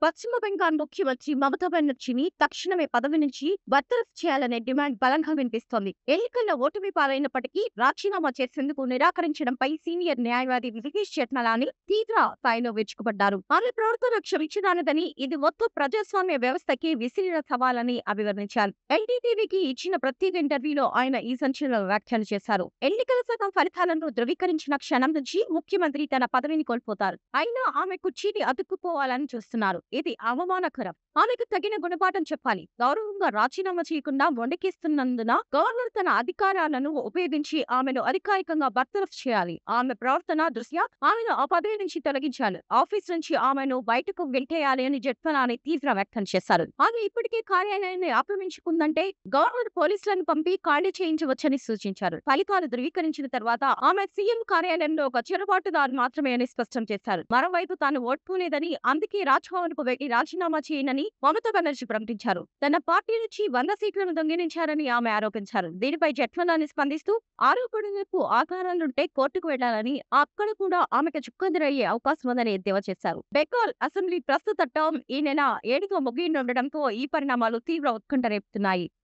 పశ్చిమ బెంగాల్ ముఖ్యమంత్రి మమతా బెనర్జీని తక్షణమే పదవి నుంచి బర్తరఫ్ చేయాలనే డిమాండ్ బలంగా వినిపిస్తోంది. ఎన్నికల్లో ఓటమి పాలైనప్పటికీ రాజీనామా చేసేందుకు నిరాకరించడంపై సీనియర్ న్యాయవాది మహేష్ జఠ్మలాని తీవ్ర స్థాయిలో విరుచుకుపడ్డారు. ఆమె ప్రవర్తన క్షమించరానిదని, ఇది మొత్తం ప్రజాస్వామ్య వ్యవస్థకి విసిరిన సవాలని అభివర్ణించారు. ఎన్డీటీవీకి ఇచ్చిన ప్రత్యేక ఇంటర్వ్యూలో ఆయన ఈ సంచలన వ్యాఖ్యలు చేశారు. ఎన్నికల సంఘం ఫలితాలను ధృవీకరించిన క్షణం నుంచి ముఖ్యమంత్రి తన పదవిని కోల్పోతారు. అయినా ఆమె కుర్చీని అతుక్కుపోవాలని చూస్తున్నారు. ఇది అవమానకరం. ఆమెకు తగిన గుణపాఠం చెప్పాలి. గౌరవంగా రాజీనామా చేయకుండా మొండికేస్తున్నందున గవర్నర్ తన అధికారాలను ఉపయోగించి ఆమెను అధికారికంగా బర్తరఫ్ చేయాలి. ఆమె ప్రవర్తన దృష్ట్యా ఆమెను ఆ పదవి నుంచి తొలగించాలి. ఆఫీస్ నుంచి ఆమెను బయటకు గెంటేయాలి అని జఠ్మలాని తీవ్ర వ్యక్తం చేశారు. ఆమె ఇప్పటికే కార్యాలయాన్ని ఆక్రమించుకుందంటే గవర్నర్ పోలీసులను పంపి ఖాళీ చేయించవచ్చని సూచించారు. ఫలితాలు ధృవీకరించిన తర్వాత ఆమె సీఎం కార్యాలయంలో ఒక చొరబాటుదారు మాత్రమే అని స్పష్టం చేశారు. మరోవైపు తాను ఓడిపోలేదని, అందుకే రాజ్భవన్ కు వెళ్లి రాజీనామా చేయనని మమతా బెనర్జీ ప్రకటించారు. తన పార్టీ నుంచి 100 సీట్లను దొంగిలించారని ఆమె ఆరోపించారు. దీనిపై జఠ్మలాని స్పందిస్తూ ఆరోపణలకు ఆధారాలుంటే కోర్టుకు వెళ్లాలని, అక్కడ కూడా ఆమెకు చుక్కెదురయ్యే అవకాశం ఉందని ఎద్దేవా చేశారు. బెంగాల్ అసెంబ్లీ ప్రస్తుత టర్మ్ ఈ నెల 7తో ముగియనుండటంతో ఈ పరిణామాలు తీవ్ర ఉత్కంఠ రేపుతున్నాయి.